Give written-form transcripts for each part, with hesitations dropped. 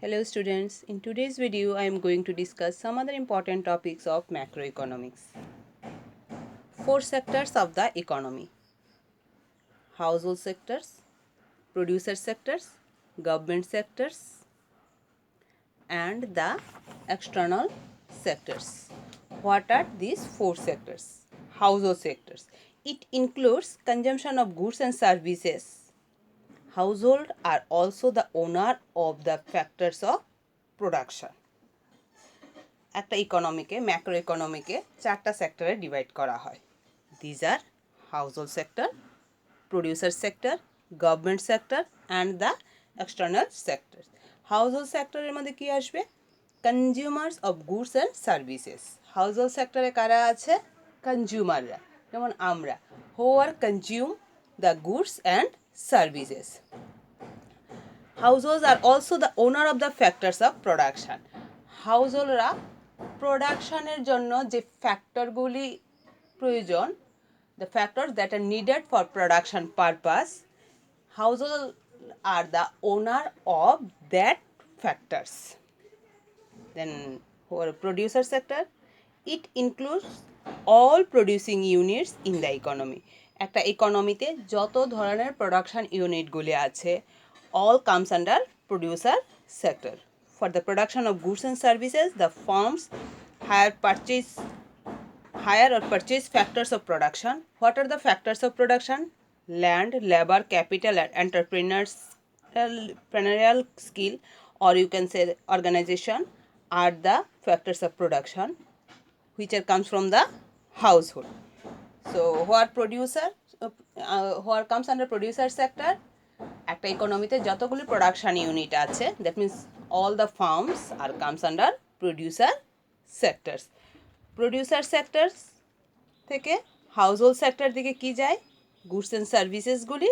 Hello students, in today's video I am going to discuss some other important topics of macroeconomics. Four sectors of the economy: household sectors, producer sectors, government sectors and the external sectors. What are these four sectors? Household sectors. It includes consumption of goods and services. Household are also the owner of the factors of production. একটা ইকোনমিকে macro ইকোনমিকে চারটা সেক্টরে divide করা হয়। These are household sector, producer sector, government sector and the external sector. Household সেক্টরের মধ্যে কী আসবে? Consumers of goods and services. Household সেক্টরে কারা আছে? কনজিউমাররা, যেমন আমরা, who are consume the goods and services. Households are also the owner of the factors of production. হাউসহোল্ডরা প্রোডাকশনের জন্য যে ফ্যাক্টরগুলি প্রয়োজন, the factors that are needed for production purpose, household are the owner of that factors. Then for producer sector, it includes all producing units in the economy. একটা ইকোনমিতে যত ধরনের production ইউনিটগুলি আছে, all comes under producer sector. For the production of goods and services, the firms hire or purchase factors of production. What are the factors of production? Land, labor, capital and entrepreneurial skill, or you can say organization, are the factors of production which comes from the household. So who comes under producer sector? একটা ইকোনমিতে যতগুলি production unit আছে, that means all the firms are comes under producer sectors. Producer sectors থেকে household sector দিকে কি যায়? Goods and সার্ভিসেসগুলি।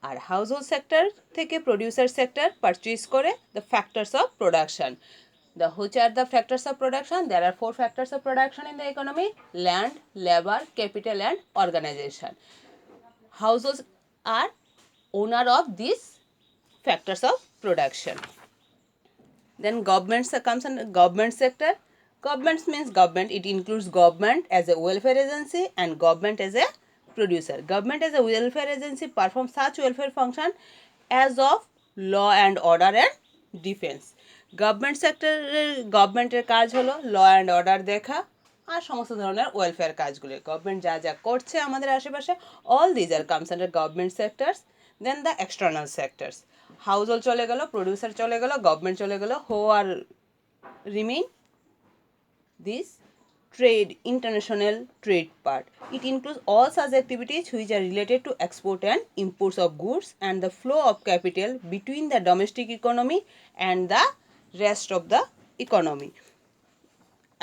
আর হাউসহোল্ড সেক্টর থেকে প্রডিউসার সেক্টর পারচেজ করে the factors of production. Which are the factors of production? There are four factors of production in the economy: land, labor, capital and organization. Households are owner of these factors of production. Then government comes under government sector. Government means government. It includes government as a welfare agency and government as a producer. Government as a welfare agency performs such welfare function as of law and order and defense. Government সেক্টরের গভর্নমেন্টের কাজ হলো law and order দেখা আর সমস্ত ধরনের welfare কাজগুলি। Government যা যা করছে আমাদের আশেপাশে, all these are comes under government sectors. Then the external sectors. Household চলে গেল, প্রডিউসার চলে গেল, গভর্নমেন্ট চলে গেল, who are remain this trade, international trade part. It includes all such activities which are related to export and imports of goods and the flow of capital between the domestic economy and the rest of the economy.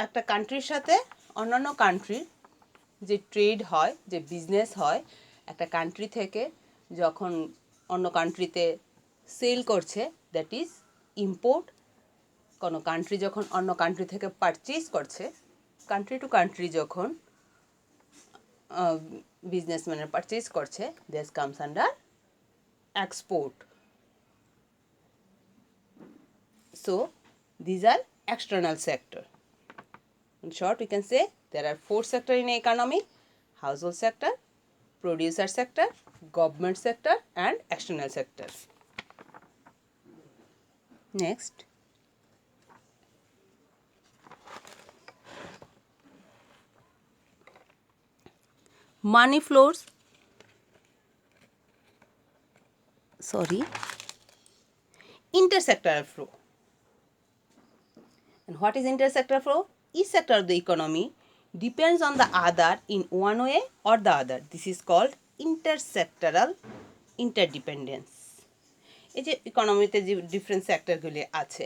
একটা কান্ট্রির সাথে অন্যান্য কান্ট্রির যে trade হয়, যে business হয়, একটা কান্ট্রি থেকে যখন অন্য কান্ট্রিতে সেল করছে, দ্যাট ইজ ইম্পোর্ট। কোনো কান্ট্রি যখন অন্য কান্ট্রি থেকে পারচেজ করছে, কান্ট্রি টু কান্ট্রি যখন বিজনেসম্যানের পারচেজ করছে, this comes under export. So these are external sector. In short, we can say there are four sectors in economy: household sector, producer sector, government sector and external sector. Next, money flows, intersectoral flow. And what is intersectoral flow? Each sector of the economy depends on the other in one way or the other. This is called intersectoral interdependence. এই যে ইকোনমিতে যে different সেক্টরগুলি আছে,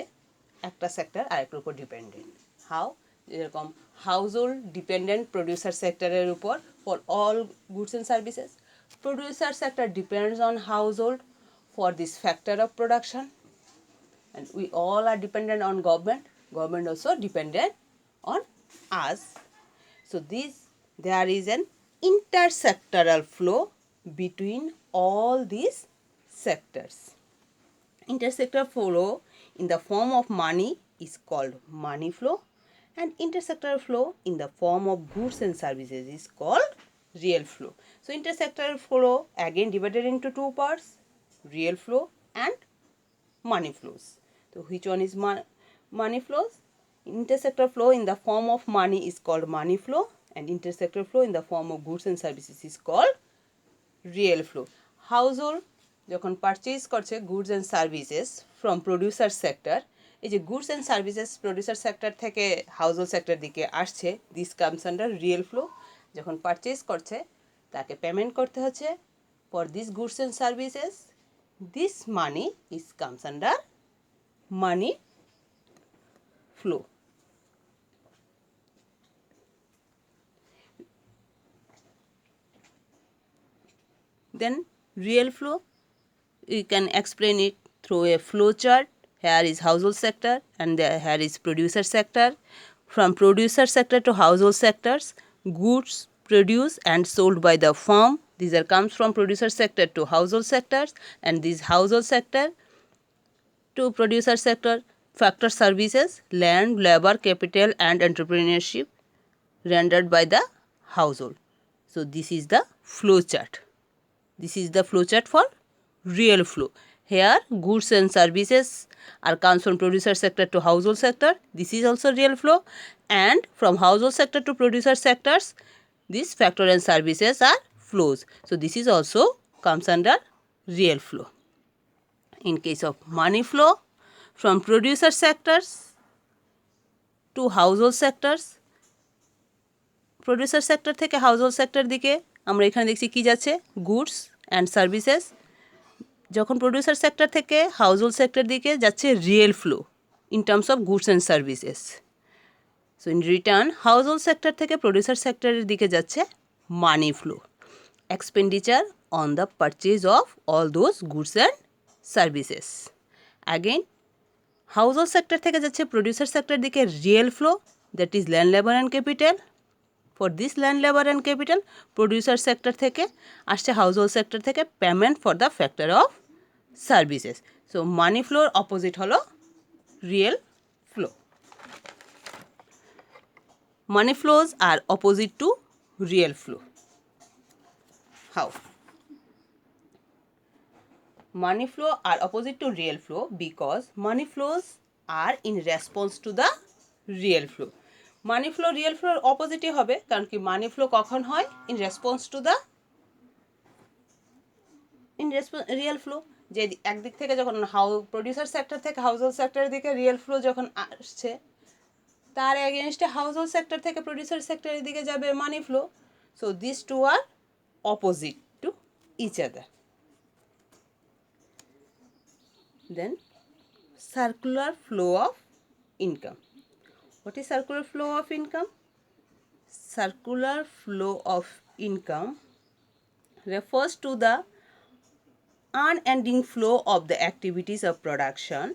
একটা sector আরেকটার উপর dependent. How? যেরকম household dependent producer সেক্টরের উপর for all goods and services. Producer sector depends on household for this factor of production, and we all are dependent on government. Government also dependent on us. So there is an intersectoral flow between all these sectors. Intersectoral flow in the form of money is called money flow, and intersectoral flow in the form of goods and services is called real flow. So intersectoral flow again divided into two parts, real flow and money flows. So which one is money flows? Intersectoral flow in the form of money is called money flow, and intersectoral flow in the form of goods and services is called real flow. Household যখন purchase করছে goods and services from producer sector, এই যে goods and services producer sector থেকে household sector দিকে আসছে, this comes under real flow. যখন purchase করছে তাকে পেমেন্ট করতে হচ্ছে for this goods and services, this money is comes under money flow. Then real flow, you can explain it through a flow chart. Here is household sector and here is producer sector. From producer sector to household sectors, goods produced and sold by the firm, these are comes from producer sector to household sectors, and this household sector to producer sector factor services, land, labor, capital and entrepreneurship rendered by the household. So this is the flow chart. This is the flowchart for real flow. Here goods and services are comes from producer sector to household sector. This is also real flow, and from household sector to producer sectors, these factor and services are flows. So this is also comes under real flow. In case of money flow, from producer sectors to household sectors, producer sector থেকে household sector দিকে আমরা এখানে দেখছি কি যাচ্ছে, goods and services. যখন producer sector থেকে household sector দিকে যাচ্ছে real flow in terms of goods and services. So in return household sector থেকে প্রডিউসার সেক্টরের দিকে যাচ্ছে মানি flow, expenditure on the purchase of all those goods and services. Again household sector থেকে যাচ্ছে producer sector দিকে real flow, that is land, labour and capital. For this land, labor and capital, producer sector থেকে আসছে household sector থেকে payment for the factor of services. So money flow opposite হলো real flow. Money flows are opposite to real flow. How? Money flow are opposite to real flow because money flows are in response to the real flow. Money flow real ফ্লোর অপোজিটই হবে, কারণ কি money flow কখন হয়, in response to the real flow. যে একদিক থেকে যখন প্রডিউসার সেক্টর থেকে হাউসহোল্ড সেক্টরের দিকে রিয়েল ফ্লো যখন আসছে, তার এগেনস্টে হাউসহোল্ড সেক্টর থেকে প্রডিউসার সেক্টরের দিকে যাবে money flow. So this two are opposite to each other. Then circular flow of income. What is circular flow of income? Circular flow of income refers to the unending flow of the activities of production,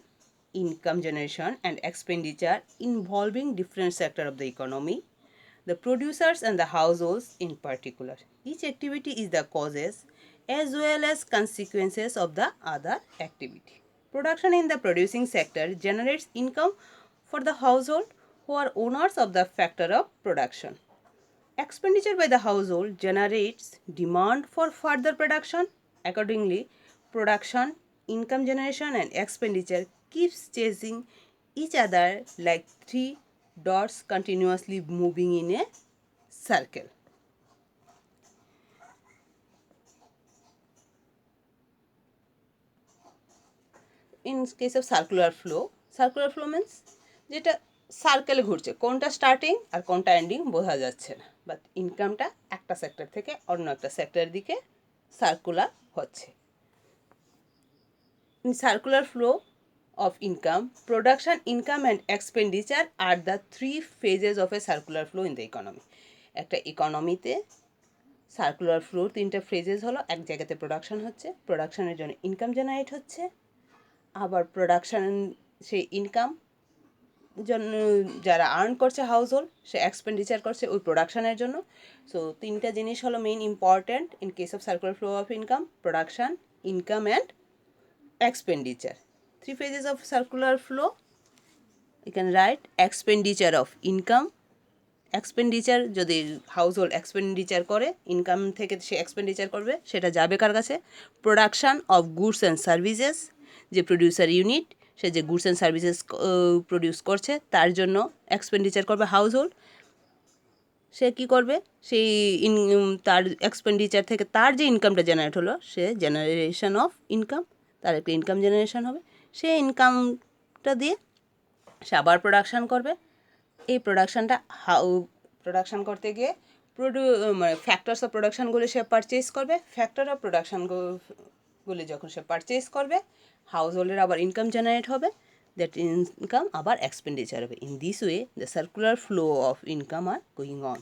income generation and expenditure involving different sectors of the economy, the producers and the households in particular. Each activity is the causes as well as consequences of the other activity. Production in the producing sector generates income for the household who are owners of the factor of production. Expenditure by the household generates demand for further production. Accordingly, production, income generation and expenditure keeps chasing each other like three dots continuously moving in a circle. In case of circular flow means যেটা সার্কেলে ঘুরছে, কোনটা starting আর কোনটা ending বোঝা যাচ্ছে না, but ইনকামটা একটা sector থেকে অন্য একটা সেক্টরের দিকে সার্কুলার হচ্ছে। In circular flow of income, production, income and expenditure are the three phases of A circular flow in the economy. একটা ইকোনমিতে সার্কুলার ফ্লোর তিনটা ফেজেস হলো, এক জায়গাতে প্রোডাকশন হচ্ছে, প্রোডাকশনের জন্য ইনকাম জেনারেট হচ্ছে, আবার প্রোডাকশন সেই ইনকাম জন্য যারা আর্ন করছে হাউসহোল্ড, সে এক্সপেন্ডিচার করছে ওই প্রোডাকশানের জন্য। সো তিনটা জিনিস হলো main important in case of circular flow of income, production, income and expenditure. 3 phases of circular flow. You can write expenditure of income. Expenditure যদি হাউস হোল্ড এক্সপেন্ডিচার করে, income থেকে সে expenditure করবে, সেটা যাবে কার কাছে? Production of goods and services, যে producer unit, সে যে goods and services produce করছে তার জন্য এক্সপেন্ডিচার করবে হাউস হোল্ড। সে কী করবে? সেই তার এক্সপেন্ডিচার থেকে তার যে ইনকামটা জেনারেট হলো, সে জেনারেশন অফ ইনকাম, তার একটা ইনকাম জেনারেশন হবে। সে ইনকামটা দিয়ে সে আবার প্রোডাকশান করবে। এই প্রোডাকশানটা প্রোডাকশান করতে গিয়ে মানে ফ্যাক্টরস অফ প্রোডাকশানগুলি সে পারচেজ করবে। ফ্যাক্টর অফ প্রোডাকশানগুলি যখন সে পারচেজ করবে, হাউস হোল্ডের আবার ইনকাম জেনারেট হবে, দ্যাট ইনকাম আবার এক্সপেন্ডিচার হবে। In this way the circular flow of income are going on.